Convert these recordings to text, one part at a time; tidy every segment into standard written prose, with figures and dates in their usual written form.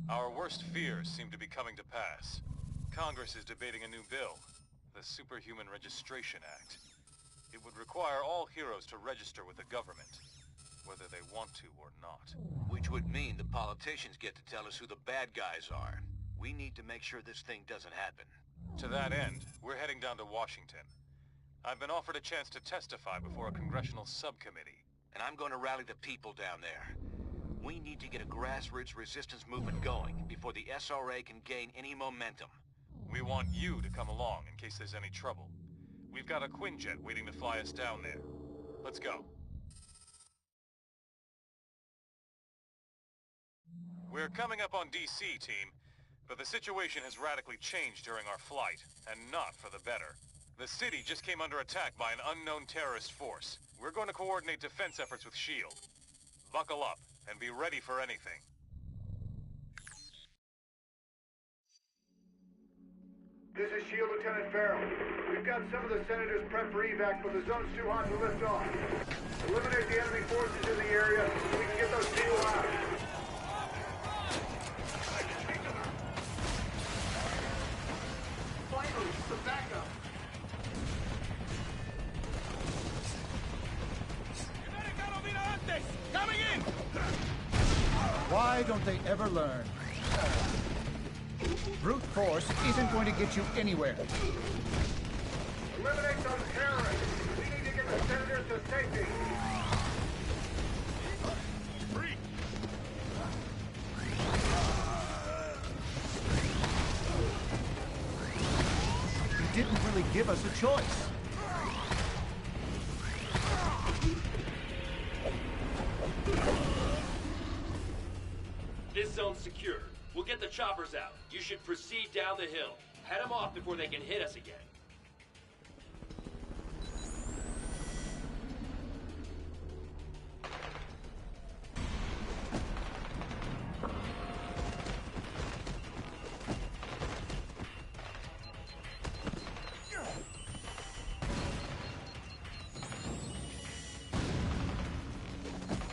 Our worst fears seem to be coming to pass. Congress is debating a new bill, the Superhuman Registration Act. It would require all heroes to register with the government, whether they want to or not. Which would mean the politicians get to tell us who the bad guys are. We need to make sure this thing doesn't happen. To that end, we're heading down to Washington. I've been offered a chance to testify before a congressional subcommittee. And I'm going to rally the people down there. We need to get a grassroots resistance movement going before the SRA can gain any momentum. We want you to come along in case there's any trouble. We've got a Quinjet waiting to fly us down there. Let's go. We're coming up on DC, team, but the situation has radically changed during our flight, and not for the better. The city just came under attack by an unknown terrorist force. We're going to coordinate defense efforts with S.H.I.E.L.D. Buckle up, and be ready for anything. This is S.H.I.E.L.D. Lieutenant Farrell. We've got some of the senators prepped for evac, but the zone's too hot to lift off. Eliminate the enemy forces in the area so we can get those people out. Finally, some backup. Coming in! Why don't they ever learn? Brute force isn't going to get you anywhere. Eliminate those terrorists. We need to get the senators to safety. Free! He didn't really give us a choice. This zone's secure. We'll get the choppers out. You should proceed down the hill. Head them off before they can hit us again.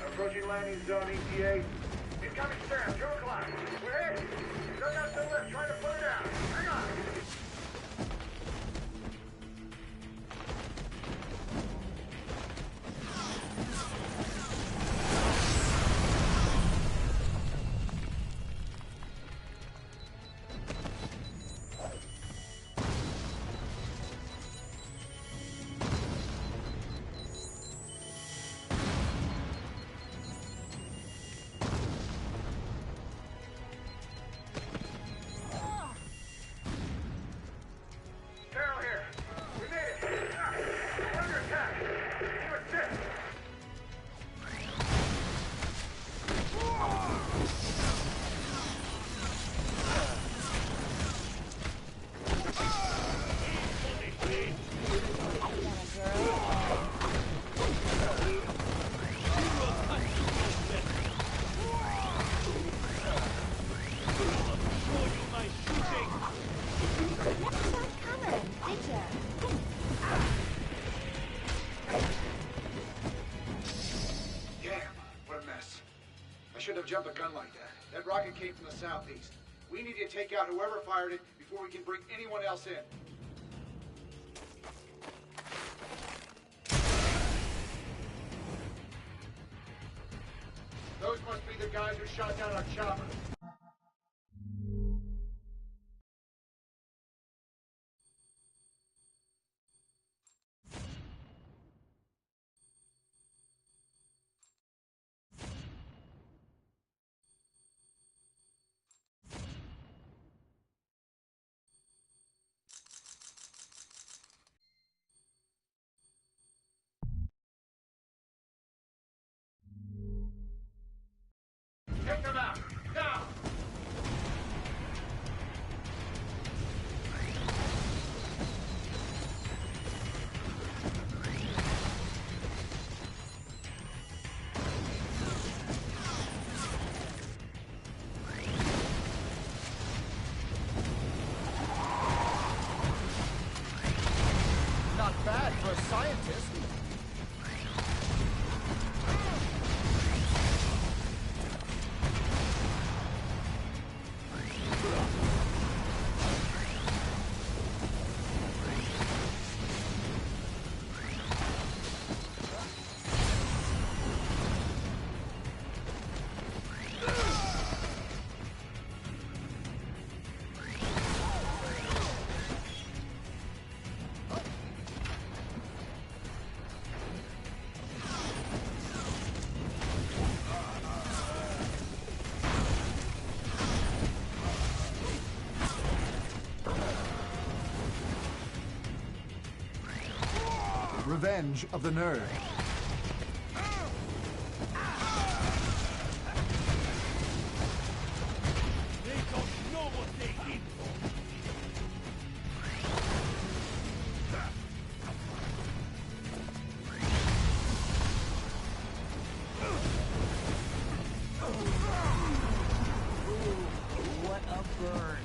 Approaching landing zone ETA. Incoming Sam, 2 o'clock. We're hit. Still got the lift, trying to put it down. Hang on. Farrell here. We made it. We're under attack. Need to assist. Damn, what a mess. I shouldn't have jumped a gun like that. That rocket came from the southeast. We need to take out whoever fired it before we can bring anyone else in. Those must be the guys who shot down our chopper. Take them out! Now! revenge of the nerd. What a burn.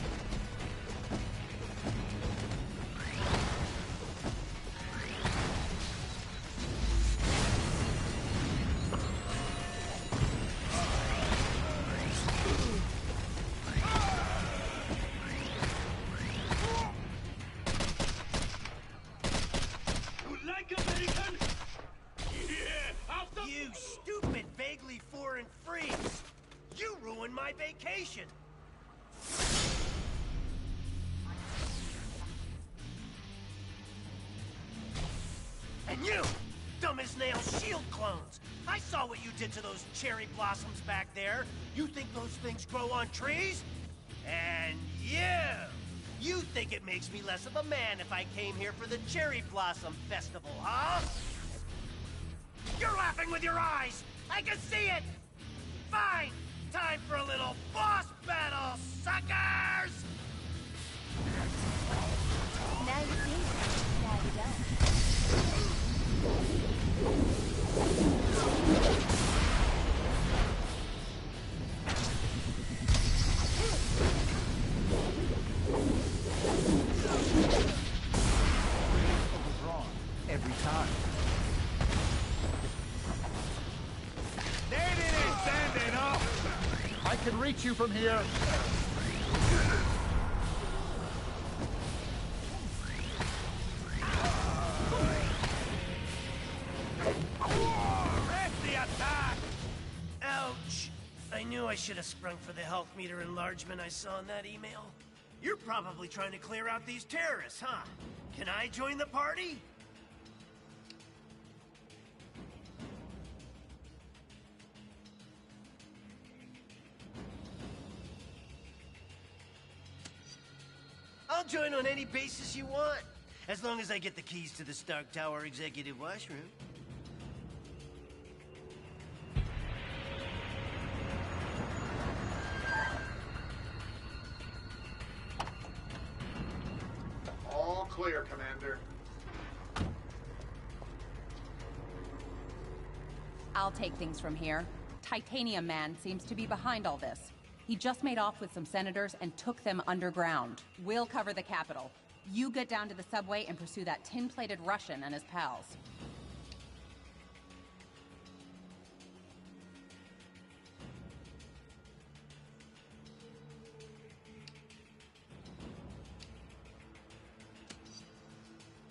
You stupid, vaguely foreign freaks! You ruined my vacation! And you, dumb as nails shield clones! I saw what you did to those cherry blossoms back there. You think those things grow on trees? And you think it makes me less of a man if I came here for the Cherry Blossom Festival, huh? You're laughing with your eyes! I can see it! Fine! Time for a little boss battle, suckers! Now you see it. Now you don't. Overdrawn every time. They didn't send enough! I can reach you from here. Press the attack! Ouch! I knew I should have sprung for the health meter enlargement I saw in that email. You're probably trying to clear out these terrorists, huh? Can I join the party? I'll join on any basis you want, as long as I get the keys to the Stark Tower executive washroom. All clear, Commander. I'll take things from here. Titanium Man seems to be behind all this. He just made off with some senators and took them underground. We'll cover the Capitol. You get down to the subway and pursue that tin-plated Russian and his pals.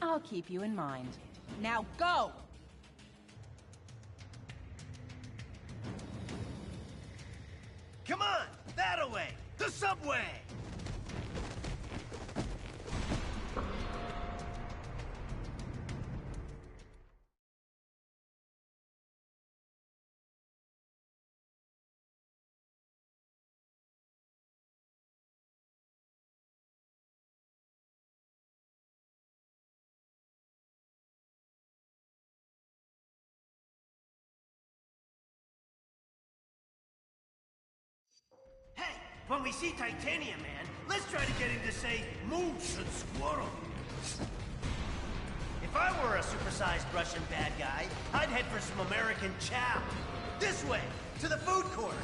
I'll keep you in mind. Now go! Come on! That-a-way! The subway! Hey, when we see Titanium Man, let's try to get him to say moose and squirrel. If I were a supersized Russian bad guy, I'd head for some American chow. This way, to the food court.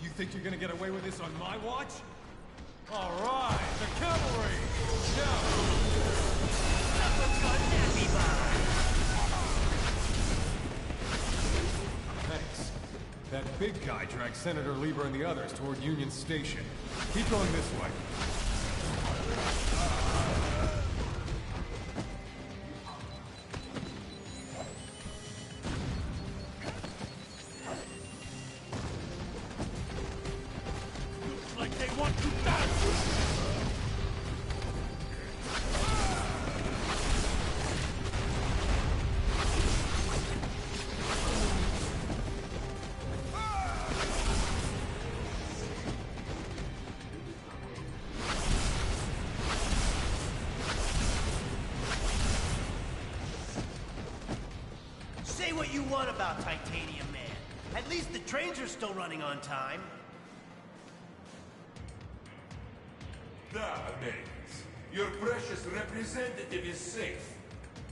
You think you're gonna get away with this on my watch? All right, the cavalry! Now! Thanks. That big guy dragged Senator Lieber and the others toward Union Station. Keep going this way. Like they want to dance! Say what you want about Titanium Man. At least the trains are still running on time. Nowadays, your precious representative is safe.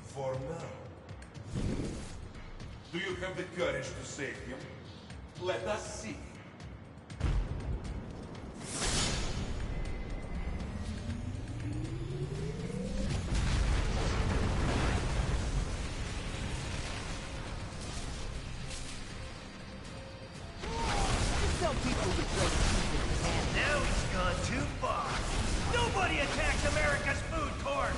For now. Do you have the courage to save him? Let us see. Now he's gone too far. Nobody attacks America's food court!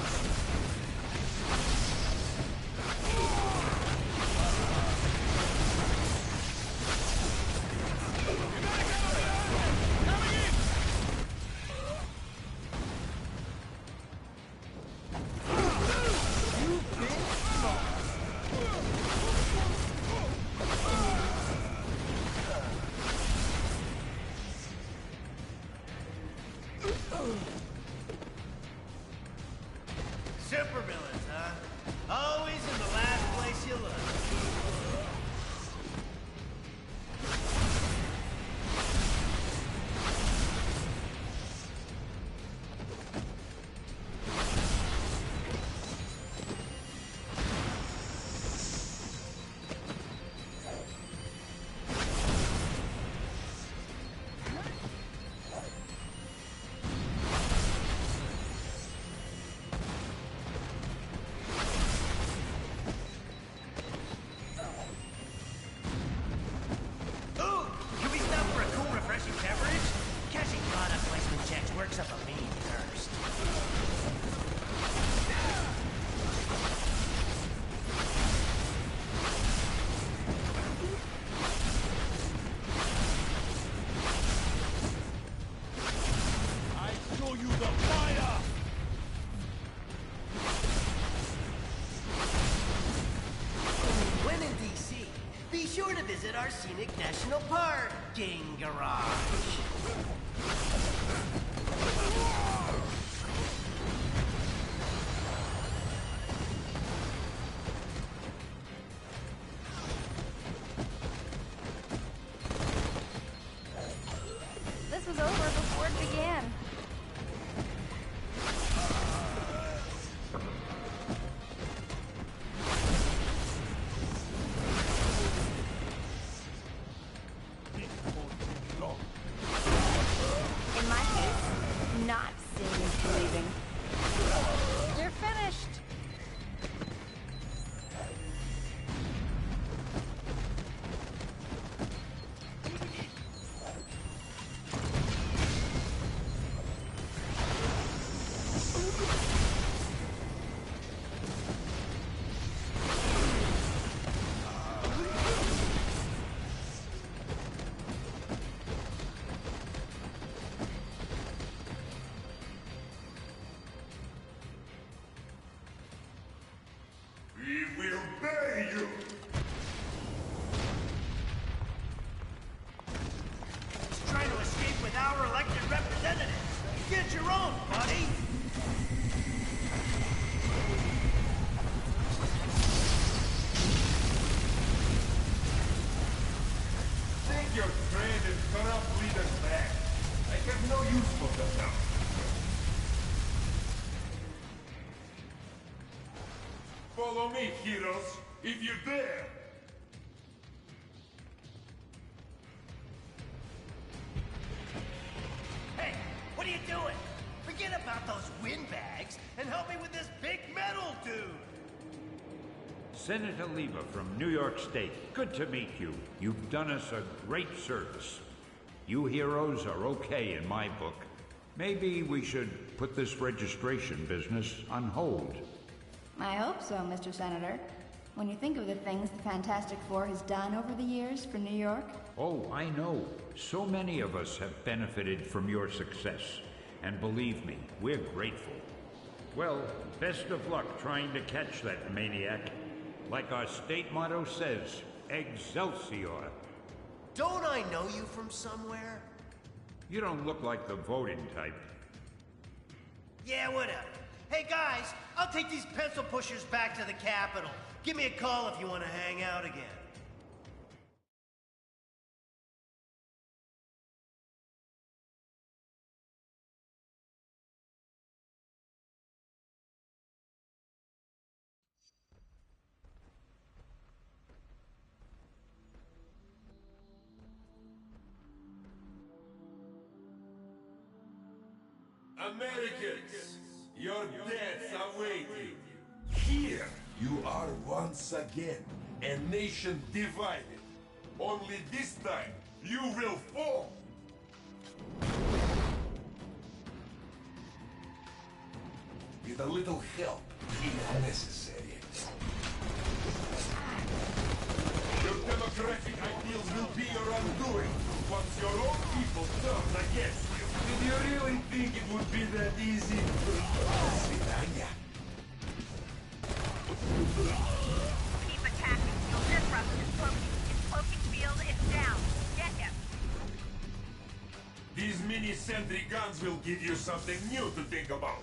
Supervillains, huh? Always in the last place you look. Ooh, can we stop for a cool, refreshing beverage? Cashing product placement checks works up a mean thirst. I show you the fire! When in DC, be sure to visit our scenic national parking garage. This was over before it began. In my case, not seeing is believing. You're finished. We will bury you! He's trying to escape with our elected representatives. Get your own, buddy! Take your friend and corrupt leaders back. I have no use for them now. Follow me, heroes, if you dare! Hey, What are you doing? Forget about those windbags and help me with this big metal dude! Senator Lever from New York State. Good to meet you. You've done us a great service. You heroes are okay in my book. Maybe we should put this registration business on hold. I hope so, Mr. Senator. When you think of the things the Fantastic Four has done over the years for New York. Oh, I know. So many of us have benefited from your success. And believe me, we're grateful. Well, best of luck trying to catch that maniac. Like our state motto says, Excelsior. Don't I know you from somewhere? You don't look like the voting type. Yeah, whatever. Hey guys, I'll take these pencil pushers back to the Capitol. Give me a call if you want to hang out again. Americans, your deaths are waiting. Here you are once again, a nation divided. Only this time, you will fall. With a little help, if necessary. Your democratic ideals will be your undoing once your own people turn against you. Did you really think it would be that easy? Свидания. Keep attacking. You'll disrupt his cloaking field is down. Get him. These mini-sentry guns will give you something new to think about.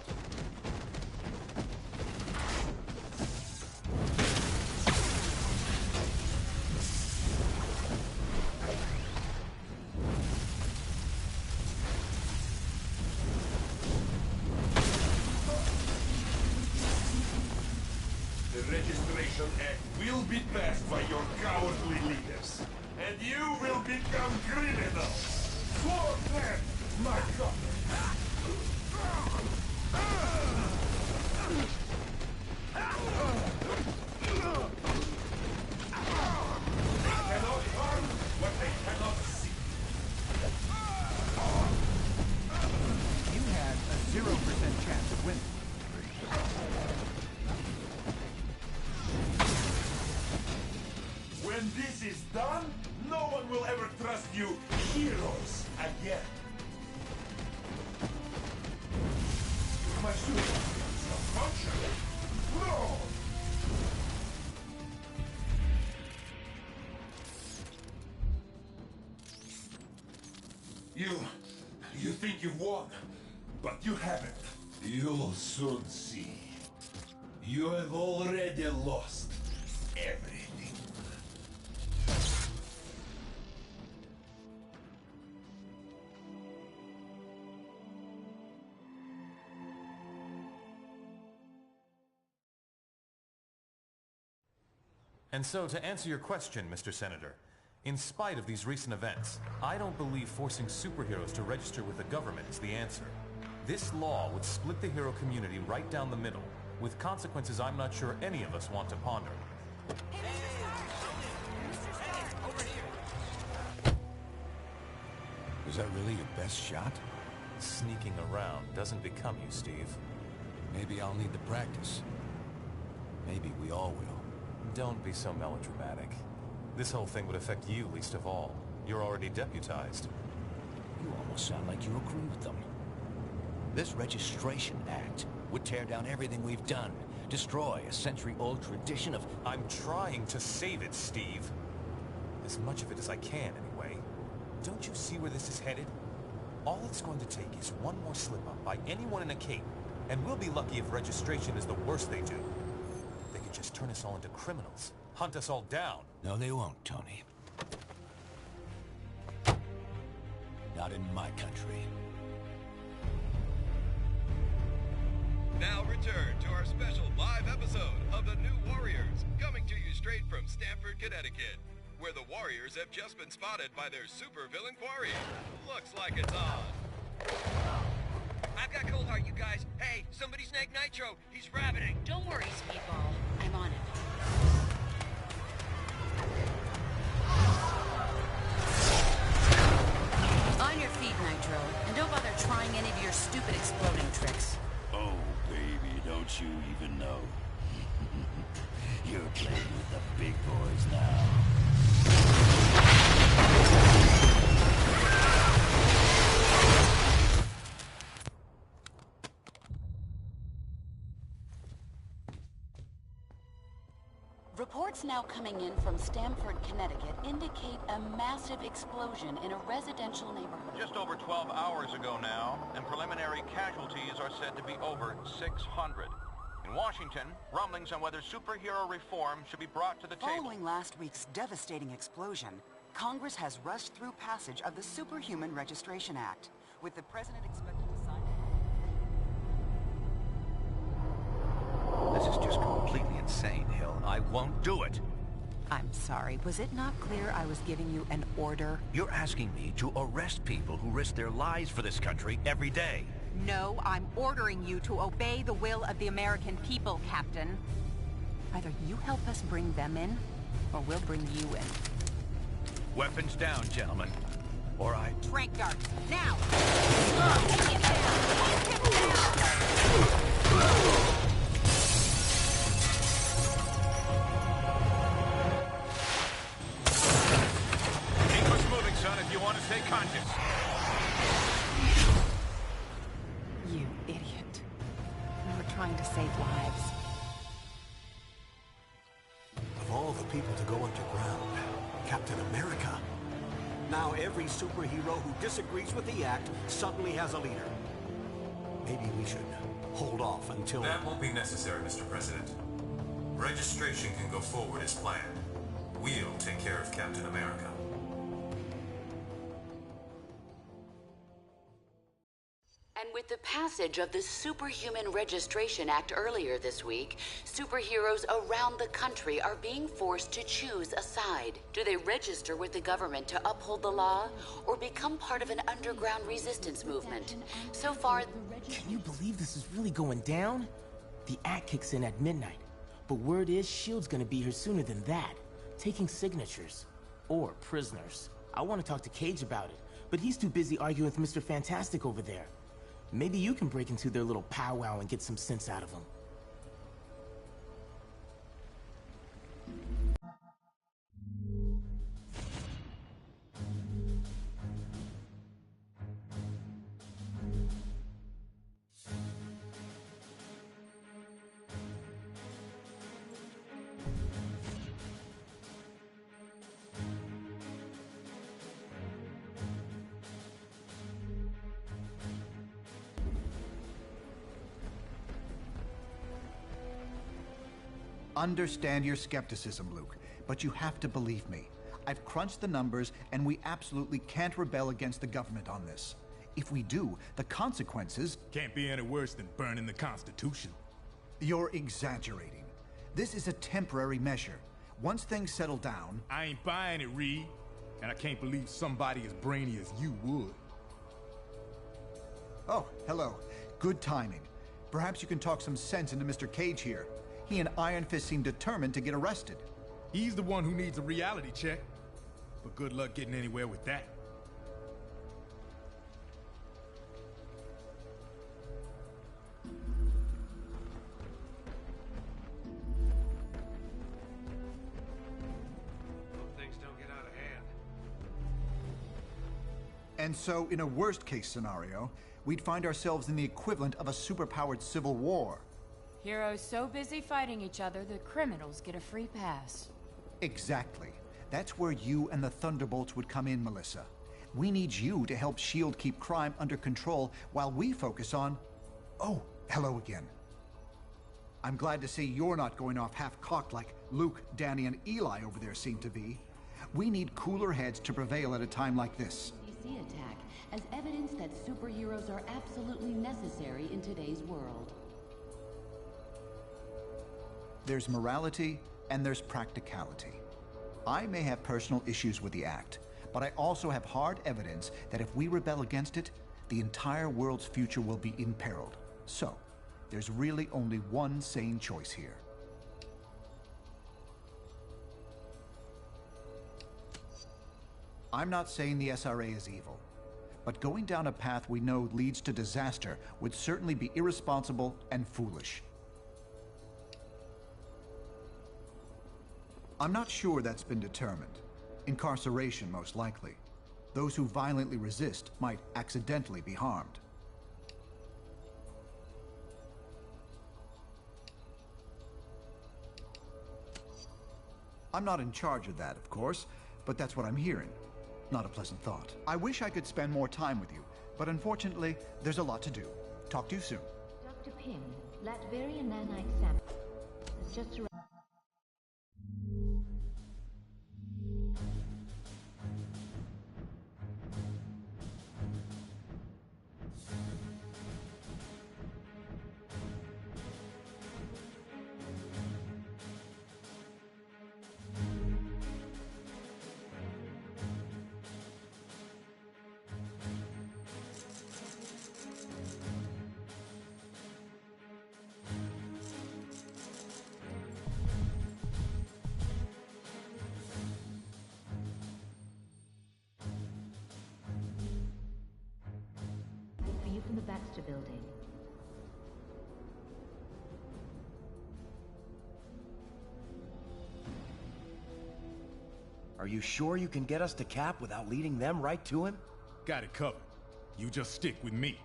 The Registration Act will be passed by your cowardly leaders, and you will become criminals. For them, my God! They cannot harm what they cannot see. You had a 0% chance of winning. When this is done, no one will ever trust you heroes again. My suit is not functioning. No! You think you've won, but you haven't. You'll soon see. You have already lost everything. And so, to answer your question, Mr. Senator, in spite of these recent events, I don't believe forcing superheroes to register with the government is the answer. This law would split the hero community right down the middle, with consequences I'm not sure any of us want to ponder. Was that really your best shot? Sneaking around doesn't become you, Steve. Maybe I'll need the practice. Maybe we all will. Don't be so melodramatic. This whole thing would affect you least of all. You're already deputized. You almost sound like you agree with them. This Registration Act would tear down everything we've done. Destroy a century-old tradition of... I'm trying to save it, Steve. As much of it as I can, anyway. Don't you see where this is headed? All it's going to take is one more slip-up by anyone in a cape, and we'll be lucky if registration is the worst they do. They could just turn us all into criminals, hunt us all down. No, they won't, Tony. Not in my country. Now return to our special live episode of The New Warriors, coming to you straight from Stamford, Connecticut, where the Warriors have just been spotted by their supervillain quarry. Looks like it's on. got cold heart, you guys. Hey, somebody snag Nitro. He's rabbiting. Don't worry, Speedball. I'm on it. On your feet, Nitro. And don't bother trying any of your stupid exploding tricks. Oh, baby, don't you even know? You're playing with the big boys now. Reports now coming in from Stamford, Connecticut indicate a massive explosion in a residential neighborhood. Just over 12 hours ago now, and preliminary casualties are said to be over 600. In Washington, rumblings on whether superhero reform should be brought to the table. Following last week's devastating explosion, Congress has rushed through passage of the Superhuman Registration Act, with the president expected to sign it. This is just completely insane, Hill. I won't do it. I'm sorry, was it not clear I was giving you an order? You're asking me to arrest people who risk their lives for this country every day. No, I'm ordering you to obey the will of the American people, Captain. Either you help us bring them in, or we'll bring you in. Weapons down, gentlemen. Or I... Trank darts, now! Take him down! Take him down! If you want to stay conscious. You idiot. We were trying to save lives. Of all the people to go underground, Captain America. Now every superhero who disagrees with the act suddenly has a leader. Maybe we should hold off until... That won't be necessary, Mr. President. Registration can go forward as planned. We'll take care of Captain America. And with the passage of the Superhuman Registration Act earlier this week, superheroes around the country are being forced to choose a side. Do they register with the government to uphold the law, or become part of an underground resistance movement? So far... Can you believe this is really going down? The act kicks in at midnight, but word is S.H.I.E.L.D's gonna be here sooner than that, taking signatures. Or prisoners. I want to talk to Cage about it, but he's too busy arguing with Mr. Fantastic over there. Maybe you can break into their little powwow and get some sense out of them. Understand your skepticism, Luke, but you have to believe me. I've crunched the numbers, and we absolutely can't rebel against the government on this. If we do, the consequences... Can't be any worse than burning the Constitution. You're exaggerating. This is a temporary measure. Once things settle down... I ain't buying it, Reed. And I can't believe somebody as brainy as you would. Oh, hello. Good timing. Perhaps you can talk some sense into Mr. Cage here. He and Iron Fist seem determined to get arrested. He's the one who needs a reality check. But good luck getting anywhere with that. Hope things don't get out of hand. And so, in a worst-case scenario, we'd find ourselves in the equivalent of a superpowered civil war. Heroes so busy fighting each other, the criminals get a free pass. Exactly. That's where you and the Thunderbolts would come in, Melissa. We need you to help S.H.I.E.L.D. keep crime under control while we focus on... Oh, hello again. I'm glad to see you're not going off half-cocked like Luke, Danny, and Eli over there seem to be. We need cooler heads to prevail at a time like this. DC attack as evidence that superheroes are absolutely necessary in today's world. There's morality, and there's practicality. I may have personal issues with the act, but I also have hard evidence that if we rebel against it, the entire world's future will be imperiled. So, there's really only one sane choice here. I'm not saying the SRA is evil, but going down a path we know leads to disaster would certainly be irresponsible and foolish. I'm not sure that's been determined. Incarceration, most likely. Those who violently resist might accidentally be harmed. I'm not in charge of that, of course, but that's what I'm hearing. Not a pleasant thought. I wish I could spend more time with you, but unfortunately, there's a lot to do. Talk to you soon. Dr. Pym, Latverian nanite sample has just arrived. View from the Baxter Building. Are you sure you can get us to Cap without leading them right to him? Got it covered. You just stick with me.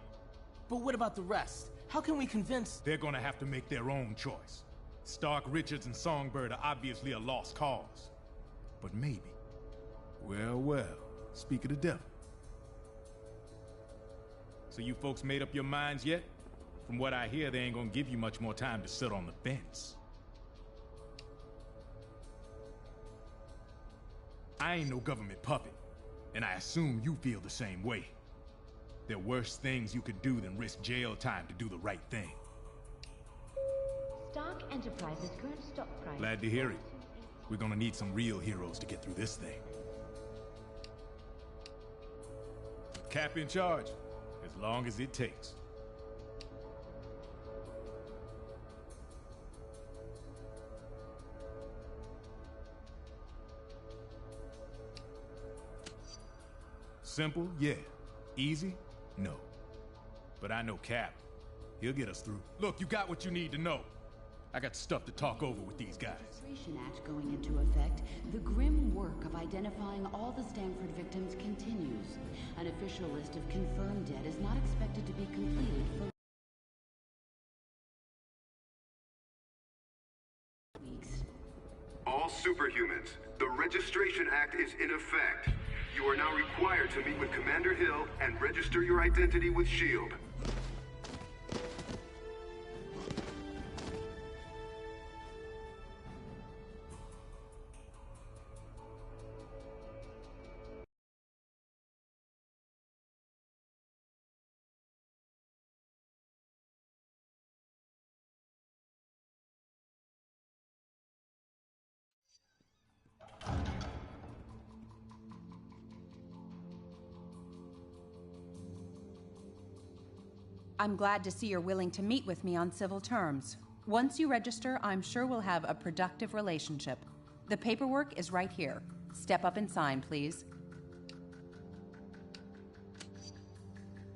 But what about the rest? How can we convince... They're gonna have to make their own choice. Stark, Richards, and Songbird are obviously a lost cause. But maybe... Well, well, speak of the devil. So you folks made up your minds yet? From what I hear, they ain't gonna give you much more time to sit on the fence. I ain't no government puppet, and I assume you feel the same way. There are worse things you could do than risk jail time to do the right thing. Stark Enterprises' current stock price... Glad to hear it. We're gonna need some real heroes to get through this thing. Cap in charge, as long as it takes. Simple? Yeah. Easy? No. But I know Cap. He'll get us through. Look, you got what you need to know. I got stuff to talk over with these guys. Registration Act going into effect, the grim work of identifying all the Stanford victims continues. An official list of confirmed dead is not expected to be completed for weeks. All superhumans, the Registration Act is in effect. You are now required to meet with Commander Hill and register your identity with S.H.I.E.L.D. I'm glad to see you're willing to meet with me on civil terms. Once you register, I'm sure we'll have a productive relationship. The paperwork is right here. Step up and sign, please.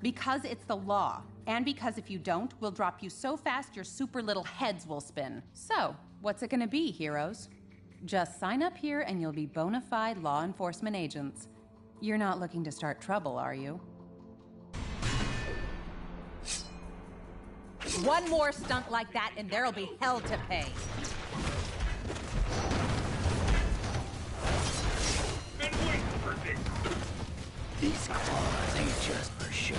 Because it's the law, and because if you don't, we'll drop you so fast your super little heads will spin. So, what's it gonna be, heroes? Just sign up here and you'll be bona fide law enforcement agents. You're not looking to start trouble, are you? One more stunt like that and there'll be hell to pay. Been waiting for this. These claws ain't just for show.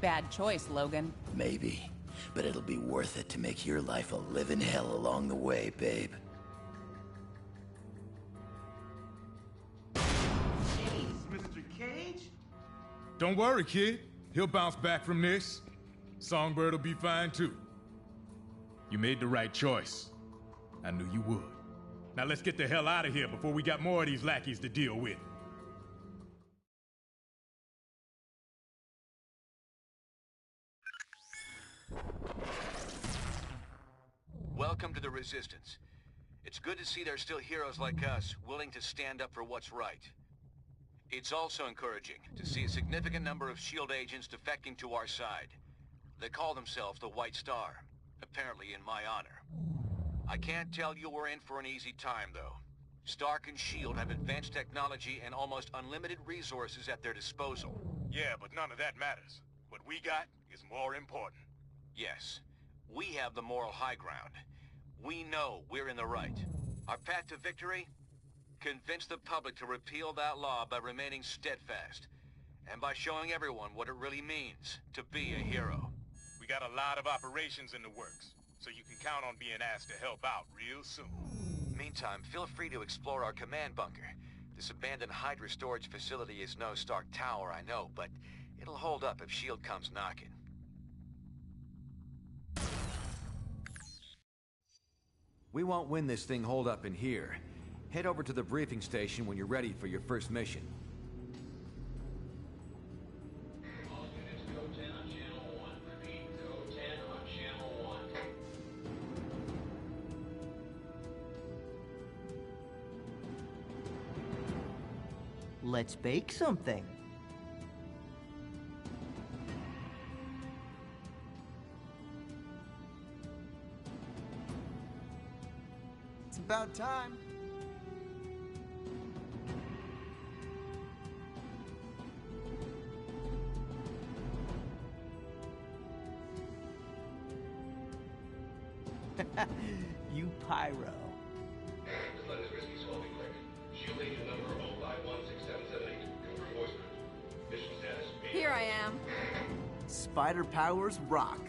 Bad choice, Logan. Maybe, but it'll be worth it to make your life a living hell along the way, babe. Don't worry, kid. He'll bounce back from this. Songbird will be fine too. You made the right choice. I knew you would. Now let's get the hell out of here before we got more of these lackeys to deal with. Welcome to the Resistance. It's good to see there's still heroes like us willing to stand up for what's right. It's also encouraging to see a significant number of S.H.I.E.L.D. agents defecting to our side. They call themselves the White Star, apparently in my honor. I can't tell you we're in for an easy time, though. Stark and S.H.I.E.L.D. have advanced technology and almost unlimited resources at their disposal. Yeah, but none of that matters. What we got is more important. Yes, we have the moral high ground. We know we're in the right. Our path to victory? Convince the public to repeal that law by remaining steadfast, and by showing everyone what it really means to be a hero. We got a lot of operations in the works, so you can count on being asked to help out real soon. Meantime, feel free to explore our command bunker. This abandoned Hydra storage facility is no Stark Tower, I know, but it'll hold up if S.H.I.E.L.D. comes knocking. We won't win this thing holed up in here. Head over to the briefing station when you're ready for your first mission. All units, go 10 on channel 1. Repeat, go 10 on channel 1. Let's bake something. It's about time. You pyro. This line is risky, so I'll be quick. S.H.I.E.L.D. agent number 0516778. Confirm voicemail. Mission status. Here I am. Spider powers rock.